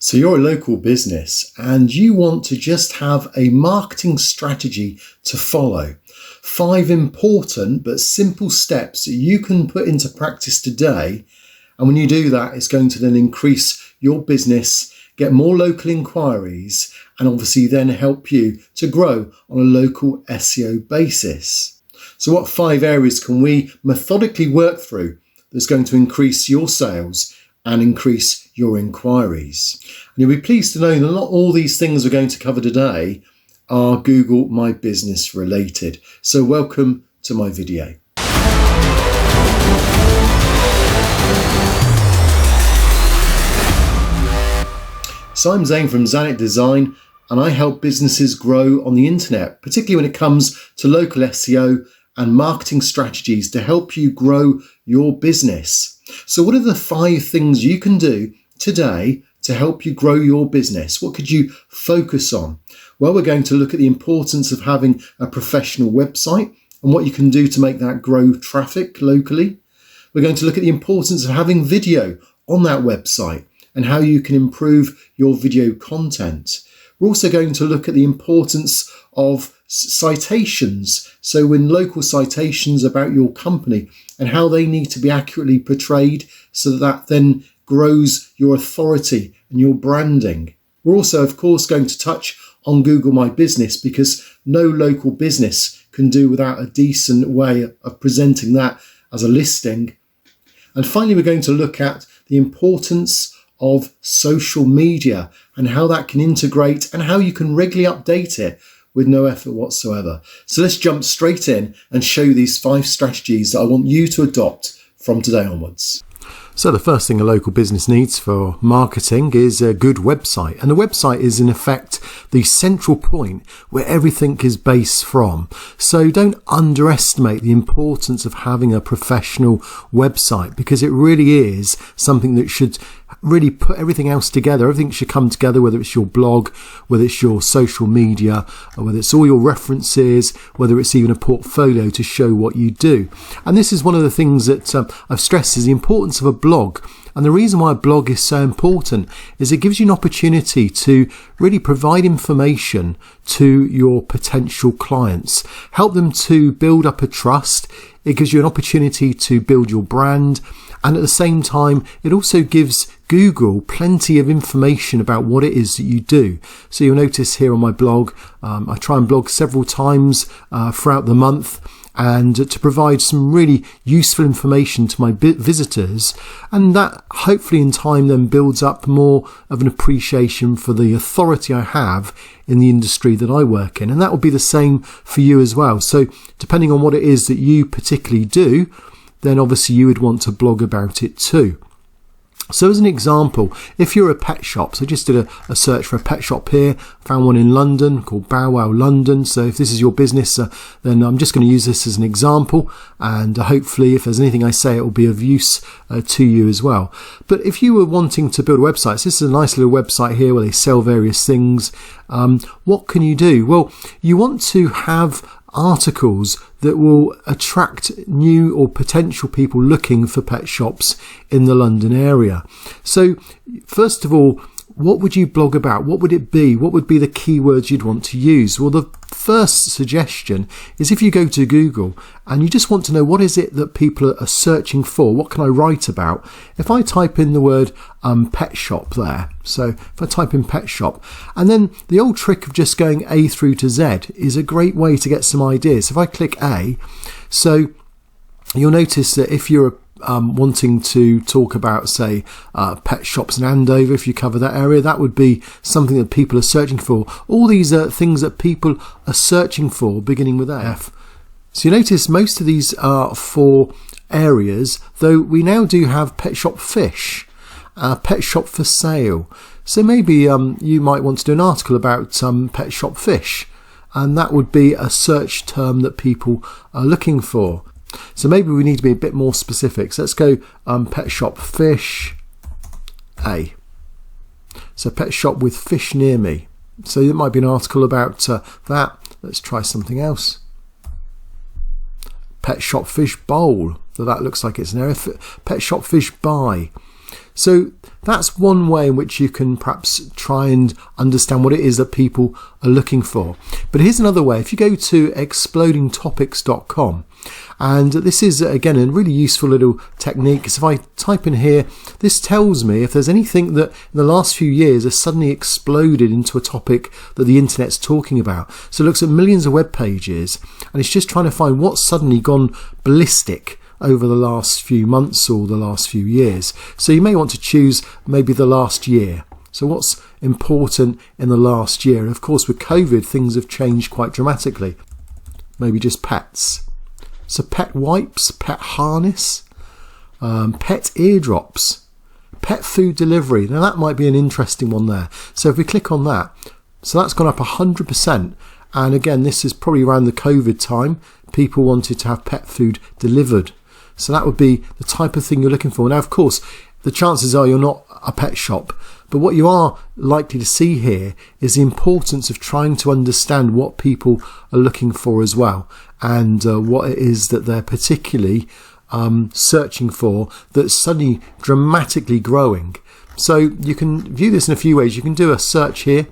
So you're a local business and you want to just have a marketing strategy to follow. 5 important but simple steps that you can put into practice today. And when you do that, it's going to then increase your business, get more local inquiries, and obviously then help you to grow on a local SEO basis. So what 5 areas can we methodically work through that's going to increase your sales and increase your inquiries? And you'll be pleased to know that not all these things we're going to cover today are Google My Business related. So welcome to my video. So I'm Zane from Zanet Design, and I help businesses grow on the internet, particularly when it comes to local SEO and marketing strategies to help you grow your business. So what are the 5 things you can do today to help you grow your business? What could you focus on? Well, we're going to look at the importance of having a professional website and what you can do to make that grow traffic locally. We're going to look at the importance of having video on that website and how you can improve your video content. We're also going to look at the importance of citations. So when local citations about your company and how they need to be accurately portrayed so that then grows your authority and your branding. We're also, of course, going to touch on Google My Business because no local business can do without a decent way of presenting that as a listing. And finally, we're going to look at the importance of social media and how that can integrate and how you can regularly update it with no effort whatsoever. So let's jump straight in and show you these 5 strategies that I want you to adopt from today onwards. So the first thing a local business needs for marketing is a good website. And the website is in effect the central point where everything is based from. So don't underestimate the importance of having a professional website because it really is something that should really put everything else together. Everything should come together, whether it's your blog, whether it's your social media, or whether it's all your references, whether it's even a portfolio to show what you do. And this is one of the things that I've stressed is the importance of a blog. And the reason why a blog is so important is it gives you an opportunity to really provide information to your potential clients, help them to build up a trust. It gives you an opportunity to build your brand. And at the same time, it also gives Google plenty of information about what it is that you do. So you'll notice here on my blog, I try and blog several times throughout the month and to provide some really useful information to my visitors. And that hopefully in time then builds up more of an appreciation for the authority I have in the industry that I work in. And that will be the same for you as well. So depending on what it is that you particularly do, then obviously you would want to blog about it too. So as an example, if you're a pet shop, so I just did a search for a pet shop here, found one in London called Bow Wow London. So if this is your business, then I'm just going to use this as an example, and hopefully if there's anything I say, it will be of use to you as well. But if you were wanting to build websites, this is a nice little website here where they sell various things. What can you do? Well, you want to have articles that will attract new or potential people looking for pet shops in the London area. So first of all, what would you blog about? What would it be? What would be the keywords you'd want to use? Well, the first suggestion is if you go to Google and you just want to know what is it that people are searching for, what can I write about? If I type in the word pet shop there, so if I type in pet shop, and then the old trick of just going A through to Z is a great way to get some ideas. If I click A, so you'll notice that if you're wanting to talk about, say, pet shops in Andover, if you cover that area, that would be something that people are searching for. All these are things that people are searching for, beginning with F. So you notice most of these are for areas, though we now do have pet shop fish, pet shop for sale. So maybe you might want to do an article about pet shop fish, and that would be a search term that people are looking for. So maybe we need to be a bit more specific. So let's go pet shop fish A. So pet shop with fish near me. So there might be an article about that. Let's try something else. Pet shop fish bowl. So that looks like it's an area. Pet shop fish buy. So that's one way in which you can perhaps try and understand what it is that people are looking for. But here's another way. If you go to explodingtopics.com, and this is, again, a really useful little technique. So if I type in here, this tells me if there's anything that in the last few years has suddenly exploded into a topic that the internet's talking about. So it looks at millions of web pages, and it's just trying to find what's suddenly gone ballistic over the last few months or the last few years. So you may want to choose maybe the last year. So what's important in the last year? And of course, with COVID, things have changed quite dramatically. Maybe just pets. So pet wipes, pet harness, pet eardrops, pet food delivery. Now that might be an interesting one there. So if we click on that, so that's gone up 100%. And again, this is probably around the COVID time. People wanted to have pet food delivered. So that would be the type of thing you're looking for. Now, of course, the chances are you're not a pet shop. But what you are likely to see here is the importance of trying to understand what people are looking for as well, and what it is that they're particularly searching for that's suddenly dramatically growing. So you can view this in a few ways. You can do a search here.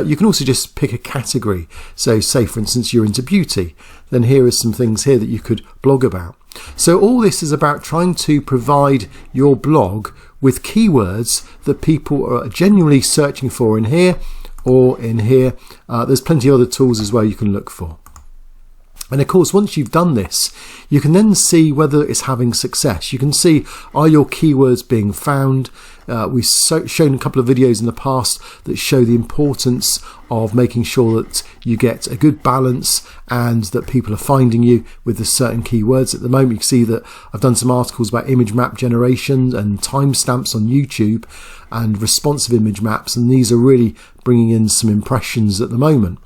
You can also just pick a category. So say, for instance, you're into beauty. Then here are some things here that you could blog about. So all this is about trying to provide your blog with keywords that people are genuinely searching for in here or in here. There's plenty of other tools as well you can look for. And of course, once you've done this, you can then see whether it's having success. You can see, are your keywords being found? We've shown a couple of videos in the past that show the importance of making sure that you get a good balance and that people are finding you with the certain keywords. At the moment, you can see that I've done some articles about image map generation and timestamps on YouTube and responsive image maps, and these are really bringing in some impressions at the moment.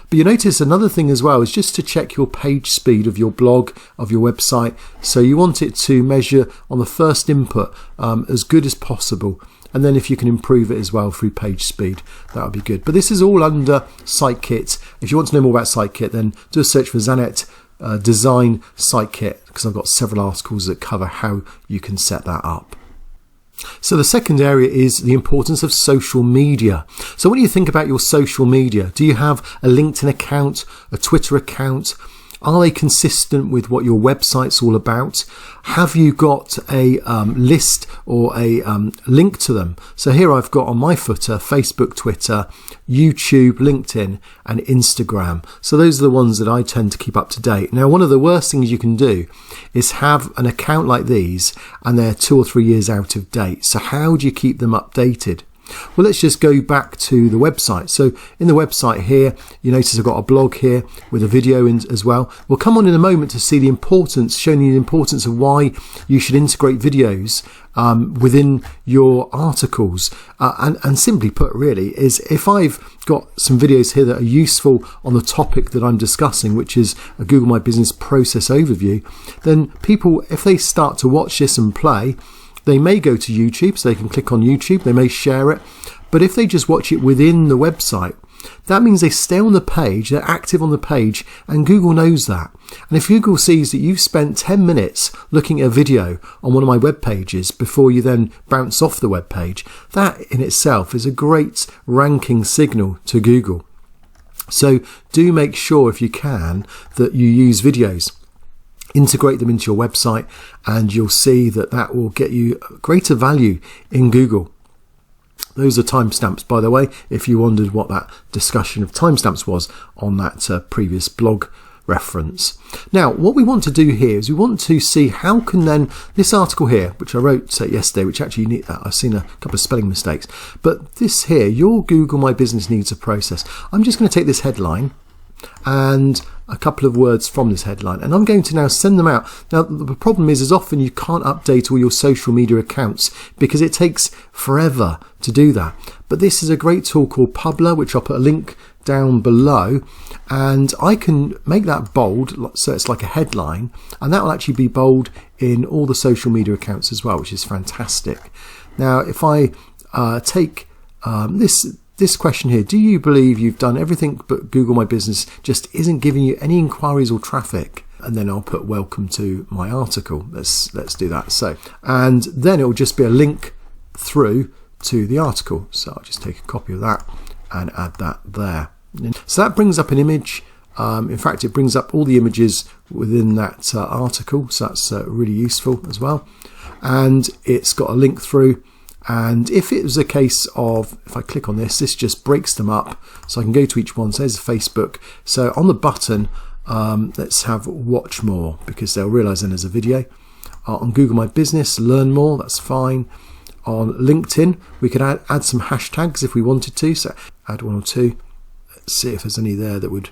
But you notice another thing as well is just to check your page speed of your blog, of your website. So you want it to measure on the first input as good as possible. And then if you can improve it as well through page speed, that would be good. But this is all under SiteKit. If you want to know more about SiteKit, then do a search for Zanet Design SiteKit, because I've got several articles that cover how you can set that up. So the second area is the importance of social media. So when you think about your social media, do you have a LinkedIn account, a Twitter account? Are they consistent with what your website's all about? Have you got a list or a link to them? So here I've got on my footer Facebook, Twitter, YouTube, LinkedIn and Instagram. So those are the ones that I tend to keep up to date. Now, one of the worst things you can do is have an account like these and they're 2 or 3 years out of date. So how do you keep them updated? Well, let's just go back to the website. So in the website here, you notice I've got a blog here with a video in as well. We'll come on in a moment to see the importance, showing you the importance of why you should integrate videos within your articles. And simply put, really, is if I've got some videos here that are useful on the topic that I'm discussing, which is a Google My Business process overview, then people, if they start to watch this and play, they may go to YouTube, so they can click on YouTube, they may share it, but if they just watch it within the website, that means they stay on the page, they're active on the page, and Google knows that. And if Google sees that you've spent 10 minutes looking at a video on one of my web pages before you then bounce off the web page, that in itself is a great ranking signal to Google. So do make sure, if you can, that you use videos. Integrate them into your website and you'll see that that will get you greater value in Google. Those are timestamps, by the way, if you wondered what that discussion of timestamps was on that previous blog reference. Now, what we want to do here is we want to see how can then this article here, which I wrote yesterday, which actually I've seen a couple of spelling mistakes, but this here, your Google My Business needs a process. I'm just going to take this headline and a couple of words from this headline, and I'm going to now send them out. Now, the problem is often you can't update all your social media accounts because it takes forever to do that. But this is a great tool called Publer, which I'll put a link down below, and I can make that bold, so it's like a headline, and that will actually be bold in all the social media accounts as well, which is fantastic. Now, if I take this question here, do you believe you've done everything but Google My Business just isn't giving you any inquiries or traffic? And then I'll put welcome to my article. Let's do that. So, and then it will just be a link through to the article. So I'll just take a copy of that and add that there. So that brings up an image. In fact, it brings up all the images within that article, so that's really useful as well. And it's got a link through. And if it was a case of, if I click on this, this just breaks them up. So I can go to each one. So there's Facebook. So on the button, let's have watch more, because they'll realize then there's a video. On Google My Business, learn more, that's fine. On LinkedIn, we could add some hashtags if we wanted to. So add 1 or 2. Let's see if there's any there that would,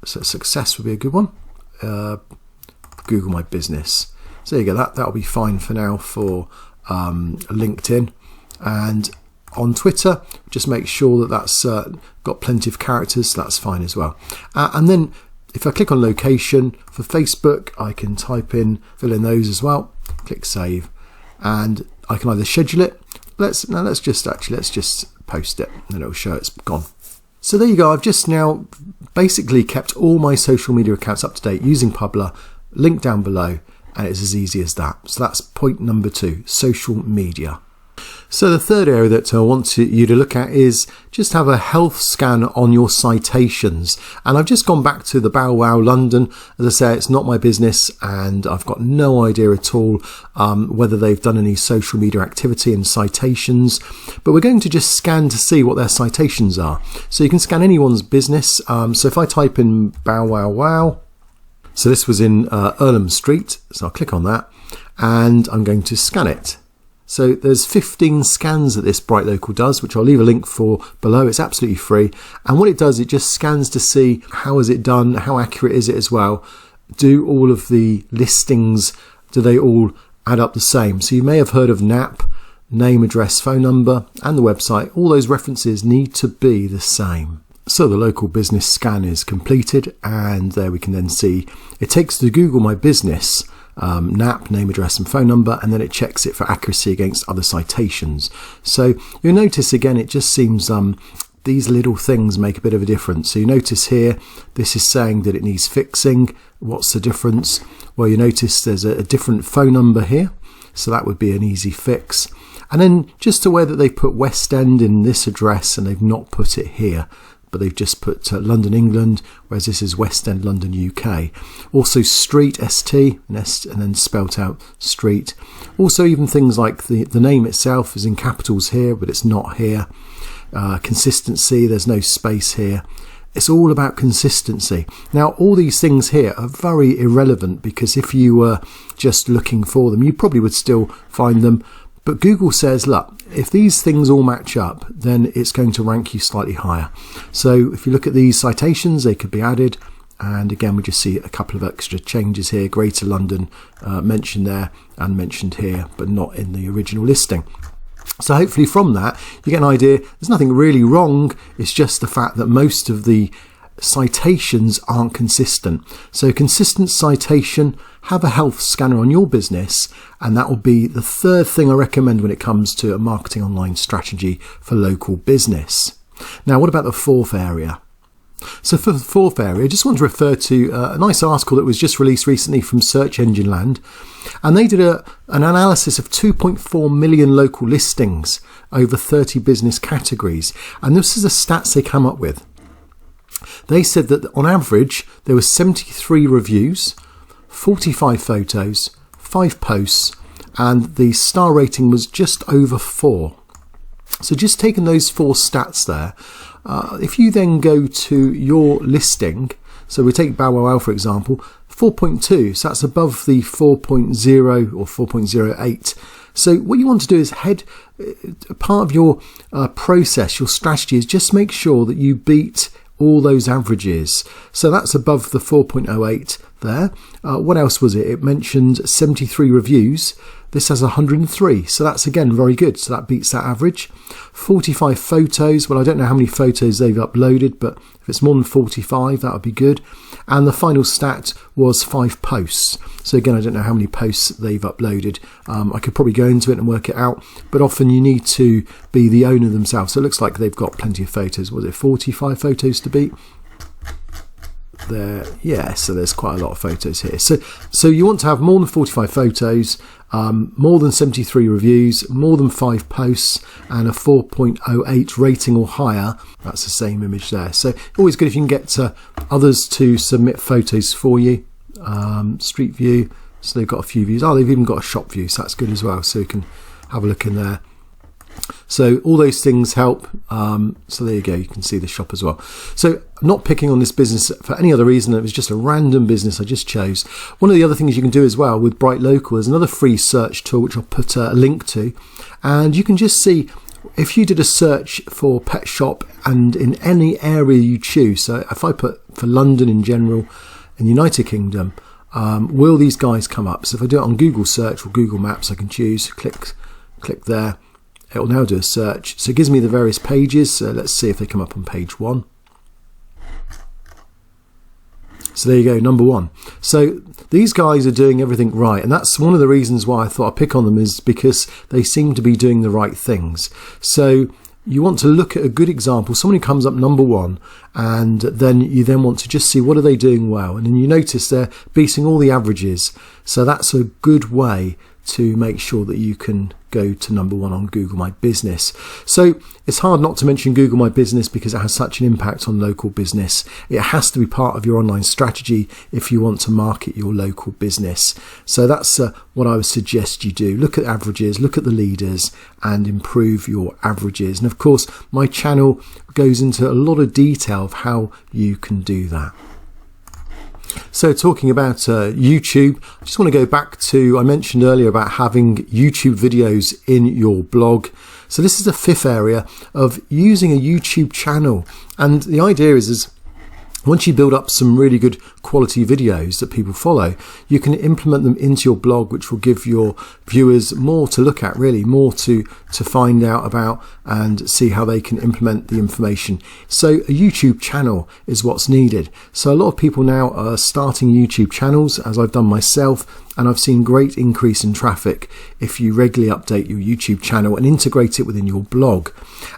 so success would be a good one. Google My Business. So there you go, that'll be fine for now for LinkedIn. And on Twitter, just make sure that that's got plenty of characters, so that's fine as well. And then if I click on location for Facebook, I can fill in those as well. Click save, and I can either schedule it. Let's just post it, and it'll show it's gone. So there you go. I've just now basically kept all my social media accounts up to date using Publer. Link down below, and it's as easy as that. So that's point number 2, social media. So the third area that I want you to look at is just have a health scan on your citations. And I've just gone back to the Bow Wow London. As I say, it's not my business, and I've got no idea at all whether they've done any social media activity in citations. But we're going to just scan to see what their citations are. So you can scan anyone's business. So if I type in Bow Wow Wow, so this was in Earlham Street. So I'll click on that, and I'm going to scan it. So there's 15 scans that this Bright Local does, which I'll leave a link for below. It's absolutely free. And what it does, it just scans to see how is it done, how accurate is it as well. Do all of the listings, do they all add up the same? So you may have heard of NAP, name, address, phone number, and the website. All those references need to be the same. So the local business scan is completed, and there we can then see it takes the Google My Business NAP, name, address and phone number, and then it checks it for accuracy against other citations. So you'll notice again, it just seems these little things make a bit of a difference. So you notice here, this is saying that it needs fixing. What's the difference? Well, you notice there's a different phone number here, so that would be an easy fix. And then just aware that they put West End in this address and they've not put it here, but they've just put London, England, whereas this is West End, London, UK. Also street, ST, and then spelt out street. Also even things like the name itself is in capitals here, but it's not here. Consistency, there's no space here. It's all about consistency. Now, all these things here are very irrelevant, because if you were just looking for them, you probably would still find them. But Google says, look, if these things all match up, then it's going to rank you slightly higher. So if you look at these citations, they could be added. And again, we just see a couple of extra changes here. Greater London mentioned there and mentioned here, but not in the original listing. So hopefully from that, you get an idea. There's nothing really wrong. It's just the fact that most of the citations aren't consistent. So consistent citation, have a health scanner on your business, and that will be the third thing I recommend when it comes to a marketing online strategy for local business. Now, what about the fourth area? So for the fourth area, I just want to refer to a nice article that was just released recently from Search Engine Land, and they did an analysis of 2.4 million local listings over 30 business categories, and this is the stats they come up with. They said that on average there were 73 reviews, 45 photos, 5 posts, and the star rating was just over 4. So just taking those 4 stats there, if you then go to your listing, so we take Bow Wow Wow for example, 4.2, so that's above the 4.0 or 4.08. So what you want to do is part of your process, your strategy is just make sure that you beat all those averages. So that's above the 4.08 there. What else was it? It mentioned 73 reviews. This has 103, so that's again very good. So that beats that average. 45 photos. Well, I don't know how many photos they've uploaded, but if it's more than 45, that would be good. And the final stat was 5 posts. So again, I don't know how many posts they've uploaded. I could probably go into it and work it out, but often you need to be the owner themselves. So it looks like they've got plenty of photos. Was it 45 photos to beat? there. Yeah, so there's quite a lot of photos here. So you want to have more than 45 photos, more than 73 reviews, more than 5 posts, and a 4.08 rating or higher. That's the same image there. So always good if you can get others to submit photos for you. Street view, so they've got a few views. Oh, they've even got a shop view, so that's good as well. So you can have a look in there. So all those things help. So there you go, you can see the shop as well. So I'm not picking on this business for any other reason. It was just a random business I just chose. One of the other things you can do as well with Bright Local is another free search tool, which I'll put a link to, and you can just see if you did a search for pet shop and in any area you choose. So if I put for London in general and United Kingdom, will these guys come up? So if I do it on Google search or Google Maps, I can choose, click there. It will now do a search. So it gives me the various pages. So let's see if they come up on page 1. So there you go, number 1. So these guys are doing everything right. And that's one of the reasons why I thought I'd pick on them, is because they seem to be doing the right things. So you want to look at a good example, someone who comes up number 1, and then you want to just see what are they doing well. And then you notice they're beating all the averages. So that's a good way to make sure that you can go to number 1 on Google My Business. So it's hard not to mention Google My Business because it has such an impact on local business. It has to be part of your online strategy if you want to market your local business. So that's what I would suggest you do. Look at averages, look at the leaders, and improve your averages. And of course, my channel goes into a lot of detail of how you can do that. So talking about YouTube, I just want to go back to, I mentioned earlier about having YouTube videos in your blog. So this is the 5th area of using a YouTube channel. And the idea is once you build up some really good quality videos that people follow, you can implement them into your blog, which will give your viewers more to look at, really, more to find out about and see how they can implement the information. So a YouTube channel is what's needed. So a lot of people now are starting YouTube channels, as I've done myself, and I've seen great increase in traffic if you regularly update your YouTube channel and integrate it within your blog.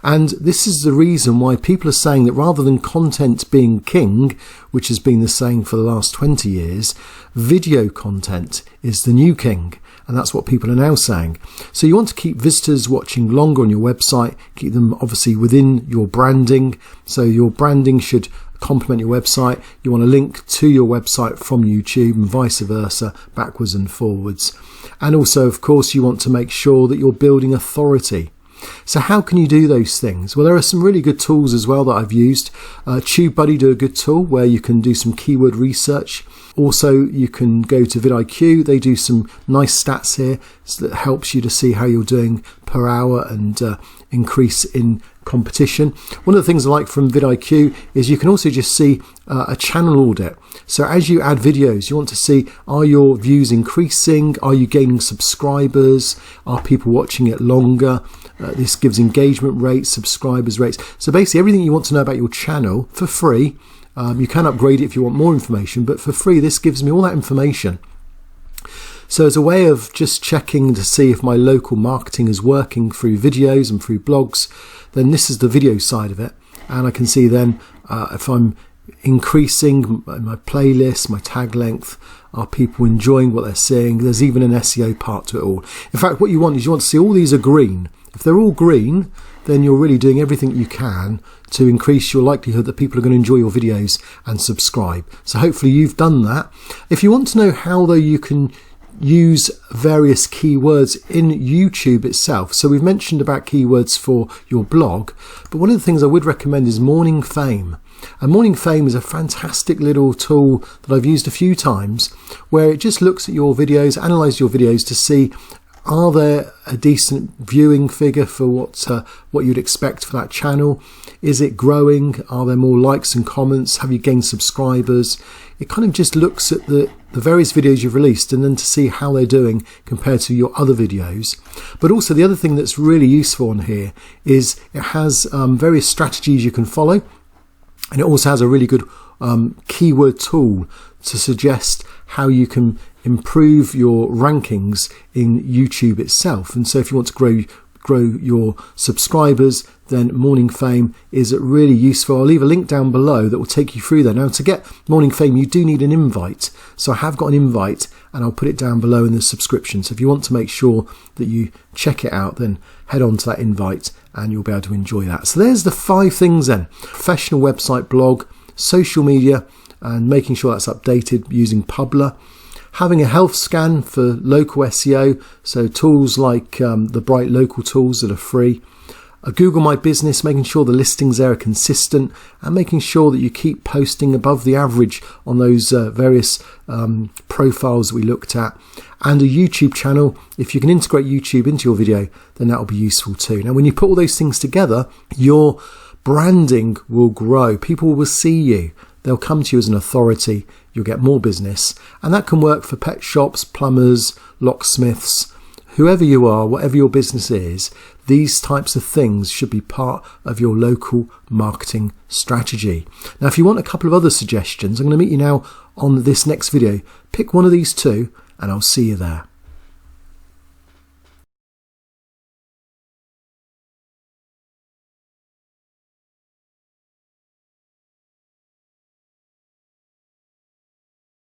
And this is the reason why people are saying that rather than content being king, which has been the saying for the last 20 years, video content is the new king. And that's what people are now saying. So you want to keep visitors watching longer on your website, keep them obviously within your branding. So your branding should complement your website. You want to link to your website from YouTube and vice versa, backwards and forwards. And also, of course, you want to make sure that you're building authority. So how can you do those things? Well, there are some really good tools as well that I've used. TubeBuddy do a good tool where you can do some keyword research. Also, you can go to vidIQ. They do some nice stats here that helps you to see how you're doing per hour and increase in competition. One of the things I like from vidIQ is you can also just see a channel audit. So as you add videos, you want to see, are your views increasing? Are you gaining subscribers? Are people watching it longer? This gives engagement rates, subscribers rates. So basically everything you want to know about your channel for free. You can upgrade it if you want more information, but for free, this gives me all that information. So as a way of just checking to see if my local marketing is working through videos and through blogs, then this is the video side of it. And I can see then if I'm increasing my playlist, my tag length, are people enjoying what they're seeing? There's even an SEO part to it all. In fact, what you want is you want to see all these are green. If they're all green, then you're really doing everything you can to increase your likelihood that people are going to enjoy your videos and subscribe. So hopefully you've done that. If you want to know how though you can use various keywords in YouTube itself. So we've mentioned about keywords for your blog, but one of the things I would recommend is Morning Fame. And Morning Fame is a fantastic little tool that I've used a few times where it just looks at your videos, analyses your videos to see, are there a decent viewing figure for what you'd expect for that channel? Is it growing? Are there more likes and comments? Have you gained subscribers? It kind of just looks at the various videos you've released and then to see how they're doing compared to your other videos. But also the other thing that's really useful on here is it has various strategies you can follow. And it also has a really good keyword tool to suggest how you can improve your rankings in YouTube itself. And so if you want to grow your subscribers, then Morning Fame is really useful. I'll leave a link down below that will take you through there. Now, to get Morning Fame, you do need an invite. So I have got an invite, and I'll put it down below in the subscription. So if you want to make sure that you check it out, then head on to that invite and you'll be able to enjoy that. So there's the 5 things then: professional website, blog, social media, and making sure that's updated using Publer. Having a health scan for local SEO, so tools like the Bright Local tools that are free. A Google My Business, making sure the listings there are consistent and making sure that you keep posting above the average on those various profiles that we looked at. And a YouTube channel. If you can integrate YouTube into your video, then that will be useful too. Now, when you put all those things together, your branding will grow. People will see you. They'll come to you as an authority. You'll get more business. And that can work for pet shops, plumbers, locksmiths, whoever you are, whatever your business is. These types of things should be part of your local marketing strategy. Now, if you want a couple of other suggestions, I'm going to meet you now on this next video. Pick one of these 2 and I'll see you there.